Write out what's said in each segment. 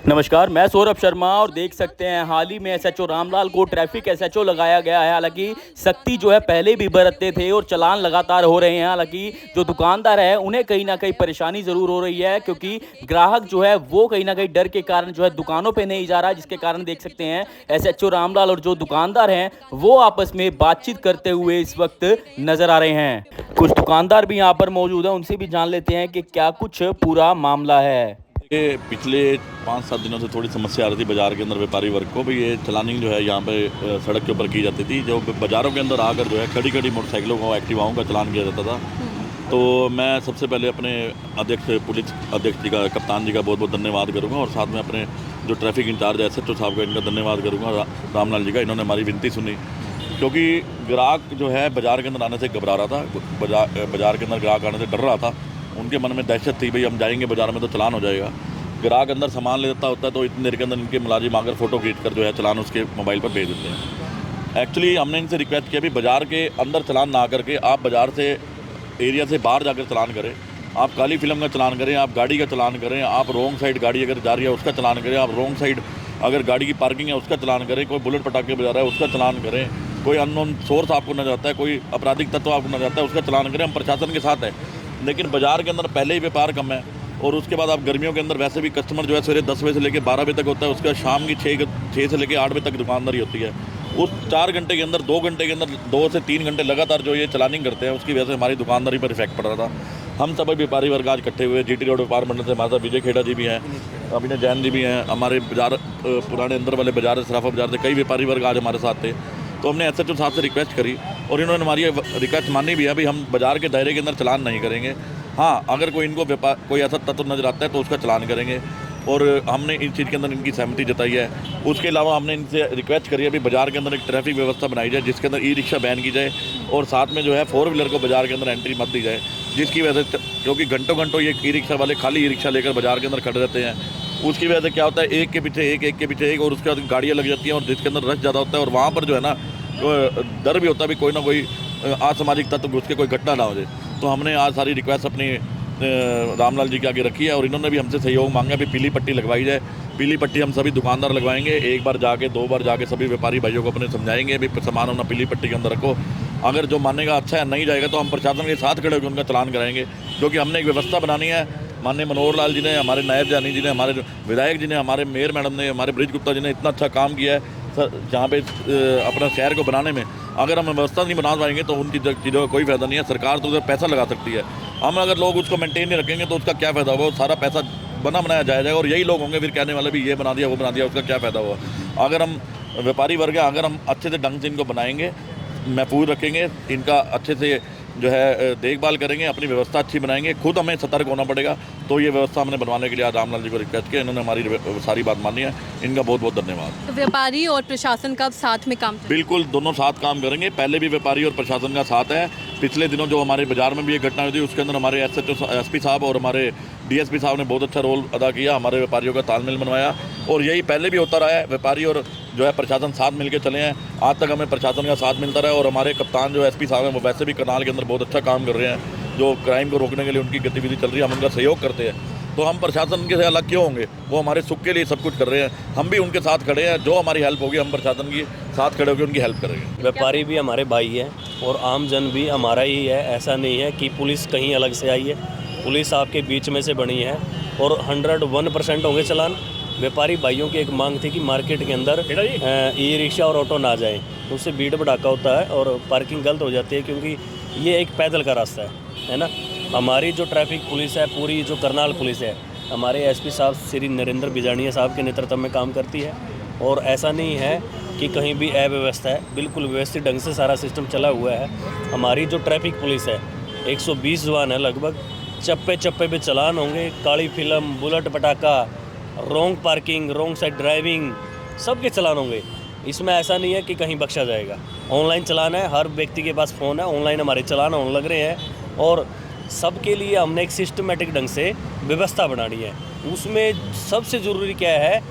नमस्कार, मैं सौरभ शर्मा और देख सकते हैं हाल ही में एसएचओ रामलाल को ट्रैफिक एसएचओ लगाया गया है। हालांकि सख्ती जो है पहले भी बरतते थे और चालान लगातार हो रहे हैं। हालांकि जो दुकानदार है उन्हें कहीं ना कहीं परेशानी ज़रूर हो रही है, क्योंकि ग्राहक जो है वो कहीं ना कहीं डर के कारण जो है दुकानों पे नहीं जा रहा है, जिसके कारण देख सकते हैं एसएचओ रामलाल और जो दुकानदार हैं वो आपस में बातचीत करते हुए इस वक्त नजर आ रहे हैं। कुछ दुकानदार भी यहाँ पर मौजूद हैं, उनसे भी जान लेते हैं कि क्या कुछ पूरा मामला है। ये पिछले 5-7 दिनों से थोड़ी समस्या आ रही थी बाज़ार के अंदर व्यापारी वर्ग को भी। ये चलानिंग जो है यहाँ पे सड़क के ऊपर की जाती थी। जो बाज़ारों के अंदर आकर जो है खड़ी खड़ी मोटरसाइकिलों को, एक्टिवाओं का चलान किया जाता था। तो मैं सबसे पहले अपने अध्यक्ष, पुलिस अध्यक्ष जी का, कप्तान जी का बहुत बहुत धन्यवाद करूँगा, और साथ में अपने जो ट्रैफिक इंचार्ज एसएचओ साहब का, इनका धन्यवाद करूँगा, रामलाल जी का। इन्होंने हमारी विनती सुनी, क्योंकि ग्राहक जो है बाज़ार के अंदर आने से घबरा रहा था। बाज़ार के अंदर ग्राहक आने से डर रहा था। उनके मन में दहशत थी, भाई हम जाएंगे बाज़ार में तो चलान हो जाएगा। ग्राहक अंदर सामान ले देता होता है तो इतनी देर के अंदर इनके मुलाजिम आकर फ़ोटो खींच कर जो है चलान उसके मोबाइल पर भेज देते हैं। एक्चुअली हमने इनसे रिक्वेस्ट किया भी बाज़ार के अंदर चलान ना करके आप बाज़ार से, एरिया से बाहर जाकर चलान करें। आप काली फिल्म का चलान करें, आप गाड़ी का चलान करें, आप रोंग साइड गाड़ी अगर जा रही है उसका चलान करें, आप रोंग साइड अगर गाड़ी की पार्किंग है उसका चलान करें, कोई बुलेट पटाखे बजा रहा है उसका चलान करें, कोई अननोन सोर्स आपको नजर आता है, कोई आपराधिक तत्व आपको नजर आता है उसका चलान करें। हम प्रशासन के साथ हैं, लेकिन बाज़ार के अंदर पहले ही व्यापार कम है, और उसके बाद आप गर्मियों के अंदर वैसे भी कस्टमर जो है सवेरे 10 बजे से लेकर 12 बजे तक होता है, उसका शाम की 6 से लेकर 8 बजे तक दुकानदारी होती है। उस 4 घंटे के अंदर 2 घंटे के अंदर 2 से 3 घंटे लगातार जो ये चलानिंग करते हैं, उसकी वजह से हमारी दुकानदारी पर इफेक्ट पड़ रहा था। हम सभी व्यापारी वर्ग आज इकट्ठे हुए, जीटी रोड व्यापार मंडल से हमारे साथ विजय खेड़ा जी भी हैं, अभिनय जैन जी भी हैं, हमारे बाजार पुराने अंदर वाले बाजार, सराफा बाजार से कई व्यापारी वर्ग आज हमारे साथ थे। तो हमने एसएचओ साहब से रिक्वेस्ट करी और इन्होंने हमारी रिक्वेस्ट मानी भी है, भाई हम बाज़ार के दायरे के अंदर चलान नहीं करेंगे। हाँ, अगर कोई इनको कोई ऐसा तत्व नज़र आता है तो उसका चलान करेंगे, और हमने इस चीज़ के अंदर इनकी सहमति जताई है। उसके अलावा हमने इनसे रिक्वेस्ट करी है भी बाज़ार के अंदर एक ट्रैफिक व्यवस्था बनाई जाए, जिसके अंदर ई-रिक्शा बैन की जाए, और साथ में जो है 4 व्हीलर को बाज़ार के अंदर एंट्री मत दी जाए, जिसकी वजह से, क्योंकि घंटों घंटों ये ई-रिक्शा वाले खाली ई-रिक्शा लेकर बाज़ार के अंदर खड़े रहते हैं, उसकी वजह से क्या होता है, एक के पीछे एक, एक के पीछे एक, और उसके बाद गाड़ियाँ लग जाती हैं, और जिसके अंदर रश ज़्यादा होता है, और वहाँ पर जो है ना डर भी होता है भी कोई ना कोई असामाजिक तत्व घुस के कोई घटना ना हो जाए। तो हमने आज सारी रिक्वेस्ट अपनी रामलाल जी के आगे रखी है, और इन्होंने भी हमसे सहयोग मांगा भी पीली पट्टी लगवाई जाए। पीली पट्टी हम सभी दुकानदार लगवाएंगे, एक बार जाके, 2 बार जाके सभी व्यापारी भाइयों को अपने समझाएंगे भी सामान अपना पीली पट्टी के अंदर रखो। अगर जो मानेगा अच्छा है, नहीं जाएगा तो हम प्रशासन के साथ खड़े होकर उनका चलान कराएंगे, क्योंकि हमने एक व्यवस्था बनानी है। माननीय मनोहर लाल जी ने, हमारे नायब जानी जी ने, हमारे विधायक जी ने, हमारे मेयर मैडम ने, हमारे ब्रिज गुप्ता जी ने इतना अच्छा काम किया है सर जहाँ पे अपना शहर को बनाने में। अगर हम व्यवस्था नहीं बना पाएंगे तो उन चीज़ों का कोई फ़ायदा नहीं है। सरकार तो उसे पैसा लगा सकती है, हम अगर लोग उसको मेंटेन नहीं रखेंगे तो उसका क्या फ़ायदा होगा। सारा पैसा बना बनाया जाएगा, और यही लोग होंगे फिर कहने वाले भी ये बना दिया, वो बना दिया, उसका क्या फ़ायदा हुआ। अगर हम व्यापारी वर्ग है, अगर हम अच्छे से ढंग से इनको बनाएंगे, महफूज रखेंगे, इनका अच्छे से जो है देखभाल करेंगे, अपनी व्यवस्था अच्छी बनाएंगे, खुद हमें सतर्क होना पड़ेगा। तो ये व्यवस्था हमने बनवाने के लिए आज रामलाल जी को रिक्वेस्ट किया, इन्होंने हमारी सारी बात मानी है, इनका बहुत बहुत धन्यवाद। तो व्यापारी और प्रशासन का साथ में काम बिल्कुल, दोनों साथ काम करेंगे। पहले भी व्यापारी और प्रशासन का साथ है। पिछले दिनों जो हमारे बाजार में भी एक घटना हुई थी, उसके अंदर हमारे एसएचओ, एसपी साहब और हमारे डीएसपी साहब ने बहुत अच्छा रोल अदा किया, हमारे व्यापारियों का तालमेल बनवाया, और यही पहले भी होता रहा है। व्यापारी और जो है प्रशासन साथ मिलकर चले हैं, आज तक हमें प्रशासन का साथ मिलता रहा है। और हमारे कप्तान जो एसपी साहब हैं वो वैसे भी करनाल के अंदर बहुत अच्छा काम कर रहे हैं, जो क्राइम को रोकने के लिए उनकी गतिविधि चल रही है, हम उनका सहयोग करते हैं। तो हम प्रशासन के से अलग क्यों होंगे, वो हमारे सुख के लिए सब कुछ कर रहे हैं, हम भी उनके साथ खड़े हैं। जो हमारी हेल्प होगी हम प्रशासन की साथ खड़े होकर उनकी हेल्प करेंगे। व्यापारी भी हमारे भाई हैं और आम जन भी हमारा ही है। ऐसा नहीं है कि पुलिस कहीं अलग से आई है, पुलिस आपके बीच में से बनी है, और 101% होंगे चलान। व्यापारी भाइयों की एक मांग थी कि मार्केट के अंदर ई रिक्शा और ऑटो ना जाएं, तो उससे भीड़ भड़ाका होता है और पार्किंग गलत हो जाती है, क्योंकि ये एक पैदल का रास्ता है ना। हमारी जो ट्रैफिक पुलिस है, पूरी जो करनाल पुलिस है, हमारे एसपी साहब श्री नरेंद्र बिजानिया साहब के नेतृत्व में काम करती है, और ऐसा नहीं है कि कहीं भी अव्यवस्था है, बिल्कुल व्यवस्थित ढंग से सारा सिस्टम चला हुआ है। हमारी जो ट्रैफिक पुलिस है 120 जवान है लगभग, चप्पे चप्पे पे चलान होंगे, काली फिल्म, बुलेट पटाखा, रोंग पार्किंग, रोंग साइड ड्राइविंग, सबके चलान होंगे। इसमें ऐसा नहीं है कि कहीं बख्शा जाएगा। ऑनलाइन चलान है, हर व्यक्ति के पास फ़ोन है, ऑनलाइन हमारे चलान होने लग रहे हैं, और सबके लिए हमने एक सिस्टमेटिक ढंग से व्यवस्था बनानी है। उसमें सबसे ज़रूरी क्या है,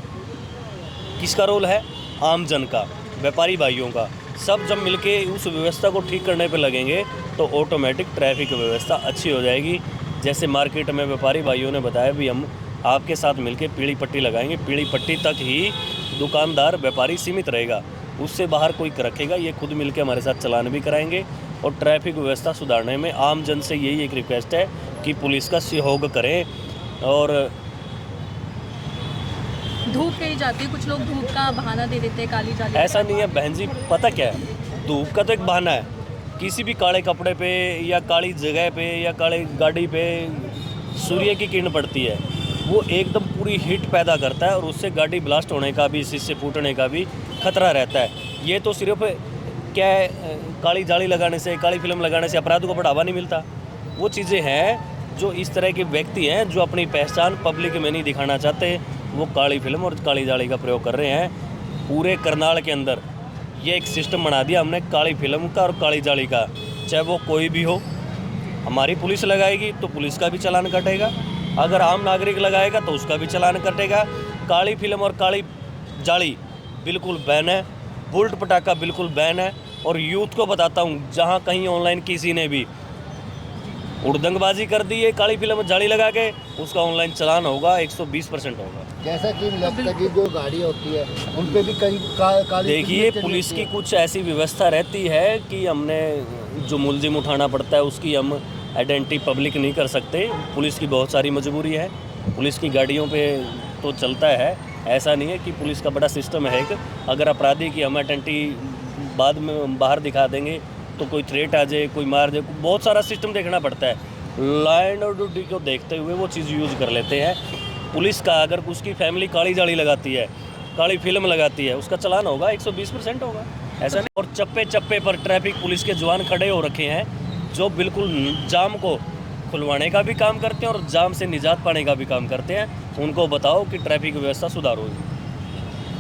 किसका रोल है, आम जन का, व्यापारी भाइयों का। सब जब मिलके उस व्यवस्था को ठीक करने पे लगेंगे तो ऑटोमेटिक ट्रैफिक व्यवस्था अच्छी हो जाएगी। जैसे मार्केट में व्यापारी भाइयों ने बताया भी, हम आपके साथ मिलकर पीली पट्टी लगाएंगे। पीली पट्टी तक ही दुकानदार व्यापारी सीमित रहेगा, उससे बाहर कोई रखेगा। ये खुद मिलकर हमारे साथ चालान भी कराएंगे और ट्रैफिक व्यवस्था सुधारने में आम जन से यही एक रिक्वेस्ट है कि पुलिस का सहयोग करें। और धूप कही जाती है, कुछ लोग धूप का बहाना दे देते हैं, काली जाली। ऐसा नहीं है बहन जी, पता क्या है, धूप का तो एक बहाना है। किसी भी काले कपड़े पे या काली जगह पे या काली गाड़ी पे सूर्य की किरण पड़ती है, वो एकदम पूरी हीट पैदा करता है और उससे गाड़ी ब्लास्ट होने का भी, शीशे फूटने का भी खतरा रहता है। ये तो सिर्फ क्या है, काली जाली लगाने से, काली फिल्म लगाने से अपराध को बढ़ावा नहीं मिलता। वो चीज़ें हैं जो इस तरह के व्यक्ति हैं जो अपनी पहचान पब्लिक में नहीं दिखाना चाहते, वो काली फिल्म और काली जाली का प्रयोग कर रहे हैं। पूरे करनाल के अंदर ये एक सिस्टम बना दिया हमने काली फिल्म का और काली जाली का। चाहे वो कोई भी हो, हमारी पुलिस लगाएगी तो पुलिस का भी चालान कटेगा, अगर आम नागरिक लगाएगा तो उसका भी चालान कटेगा। काली फिल्म और काली जाली बिल्कुल बैन है, बुलेट पटाखा बिल्कुल बैन है। और यूथ को बताता हूँ, जहाँ कहीं ऑनलाइन किसी ने भी उड़दंगबाजी कर दी है काली फिल्म जाली लगा के, उसका ऑनलाइन चालान होगा 120% होगा। जैसा कि लगता की जो गाड़ी होती है उन पे भी कई काली देखिए, फिल्में पुलिस चली की होती कुछ ऐसी व्यवस्था रहती है कि हमने जो मुलजिम उठाना पड़ता है उसकी हम आइडेंटिटी पब्लिक नहीं कर सकते। पुलिस की बहुत सारी मजबूरी है, पुलिस की गाड़ियों पे तो चलता है। ऐसा नहीं है कि पुलिस का बड़ा सिस्टम है कि अगर अपराधी की हम आइडेंटिटी बाद में बाहर दिखा देंगे तो कोई थ्रेट आ जाए, कोई मार जाए, बहुत सारा सिस्टम देखना पड़ता है। लॉ एंड ऑर्डर को देखते हुए वो चीज़ यूज़ कर लेते हैं। पुलिस का अगर उसकी फैमिली काली जाली लगाती है, काली फिल्म लगाती है, उसका चालान होगा 120% होगा। ऐसा नहीं। और चप्पे चप्पे पर ट्रैफिक पुलिस के जवान खड़े हो रखे हैं जो बिल्कुल जाम को खुलवाने का भी काम करते हैं और जाम से निजात पाने का भी काम करते हैं। उनको बताओ कि ट्रैफिक व्यवस्था सुधारो।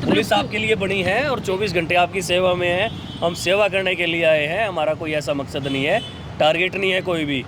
पुलिस आपके लिए बनी है और 24 घंटे आपकी सेवा में है। हम सेवा करने के लिए आए हैं, हमारा कोई ऐसा मकसद नहीं है, टारगेट नहीं है कोई भी।